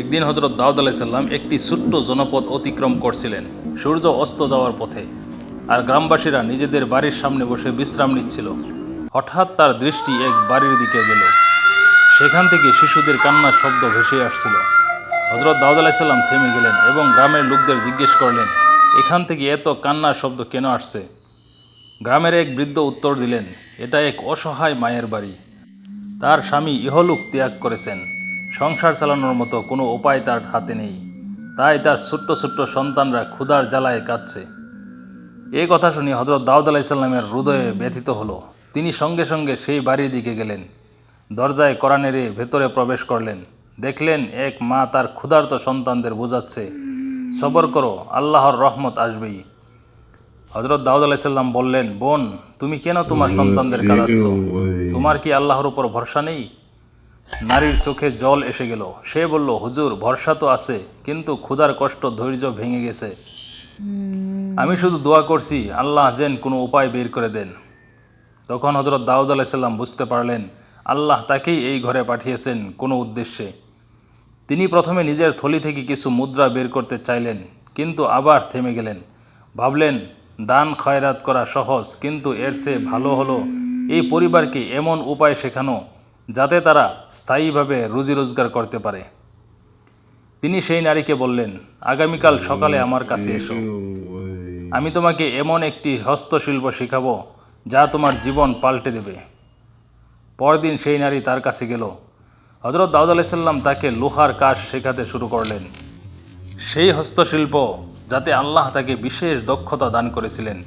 একদিন হযরত দাউদ আলাইহিস সালাম একটি ছোট্ট জনপদ অতিক্রম করছিলেন সূর্য অস্ত যাওয়ার পথে। আর গ্রামবাসীরা নিজেদের বাড়ির সামনে বসে বিশ্রাম নিচ্ছিল। হঠাৎ তার দৃষ্টি এক বাড়ির দিকে গেল। সেখান থেকে শিশুদের কান্নার শব্দ ভেসে আসছিল। হযরত দাউদ আলাইহিস সালাম থেমে গেলেন এবং গ্রামের লোকদের জিজ্ঞেস করলেন, এখান থেকে এত কান্নার শব্দ কেন আসছে? গ্রামের এক বৃদ্ধ উত্তর দিলেন, এটা এক অসহায় মায়ের বাড়ি। তার স্বামী ইহলোক ত্যাগ করেছেন। সংসার চালানোর মতো কোনো উপায় তার হাতে নেই। তাই তার ছোট্ট ছোট্ট সন্তানরা ক্ষুধার জ্বালায় কাঁদছে। এই কথা শুনে হযরত দাউদ আলাইহিস সালামের হৃদয়ে ব্যথিত হলো। তিনি সঙ্গে সঙ্গে সেই বাড়ির দিকে গেলেন। দরজায় কড়া নেড়ে ভেতরে প্রবেশ করলেন। দেখলেন এক মা তার ক্ষুধার্ত সন্তানদের বোঝাচ্ছে, সবর করো, আল্লাহর রহমত আসবেই। হযরত দাউদ আলাইহিস সালাম বললেন, বোন, তুমি কেন তোমার সন্তানদের কাঁদাচ্ছ? তোমার কি আল্লাহর উপর ভরসা নেই? নারীর চোখে জল এসে গেল। সে বলল, হুজুর, ভরসা তো আছে, কিন্তু ক্ষুধার কষ্ট ধৈর্য ভেঙে গেছে। আমি শুধু দোয়া করছি আল্লাহ যেন কোনো উপায় বের করে দেন। তখন হযরত দাউদ আলাইহিস সালাম বুঝতে পারলেন আল্লাহ তাকেই এই ঘরে পাঠিয়েছেন কোনো উদ্দেশ্যে। তিনি প্রথমে নিজের থলি থেকে কিছু মুদ্রা বের করতে চাইলেন, কিন্তু আবার থেমে গেলেন। ভাবলেন, দান খয়রাত করা সহজ, কিন্তু এর চেয়ে ভালো হলো এই পরিবারকে এমন উপায় শেখানো যাতে তারা স্থায়ীভাবে রুজি রোজগার করতে পারে। তিনি সেই নারীকে বললেন, আগামীকাল সকালে আমার কাছে এসো। আমি তোমাকে এমন একটি হস্তশিল্প শেখাবো যা তোমার জীবন পাল্টে দেবে। পরদিন সেই নারী তার কাছে গেল। হযরত দাউদ আলাইহিস সালাম তাকে লোহার কাজ শেখাতে শুরু করলেন। সেই হস্তশিল্প যাতে আল্লাহ তাকে বিশেষ দক্ষতা দান করেছিলেন।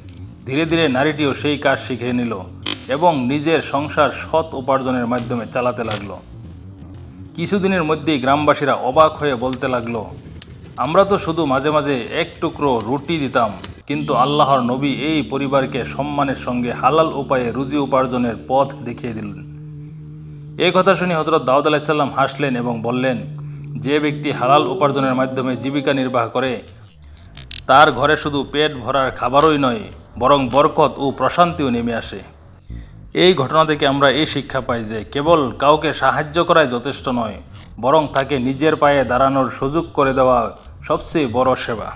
ধীরে ধীরে নারীটিও সেই কাজ শিখে নিল এবং নিজের সংসার সৎ উপার্জনের মাধ্যমে চালাতে লাগলো। কিছুদিনের মধ্যেই গ্রামবাসীরা অবাক হয়ে বলতে লাগলো, আমরা তো শুধু মাঝে মাঝে এক টুকরো রুটি দিতাম, কিন্তু আল্লাহর নবী এই পরিবারকে সম্মানের সঙ্গে হালাল উপায়ে রুজি উপার্জনের পথ দেখিয়ে দিলেন। এই কথা শুনে হযরত দাউদ আলাইহিস সালাম হাসলেন এবং বললেন, যে ব্যক্তি হালাল উপার্জনের মাধ্যমে জীবিকা নির্বাহ করে তার ঘরে শুধু পেট ভরার খাবারই নয়, বরং বরকত ও প্রশান্তিও নেমে আসে। এই ঘটনা থেকে আমরা এই শিক্ষা পাই যে কেবল কাউকে সাহায্য করাই যথেষ্ট নয়, বরং তাকে নিজের পায়ে দাঁড়ানোর সুযোগ করে দেওয়া সবচেয়ে বড় সেবা।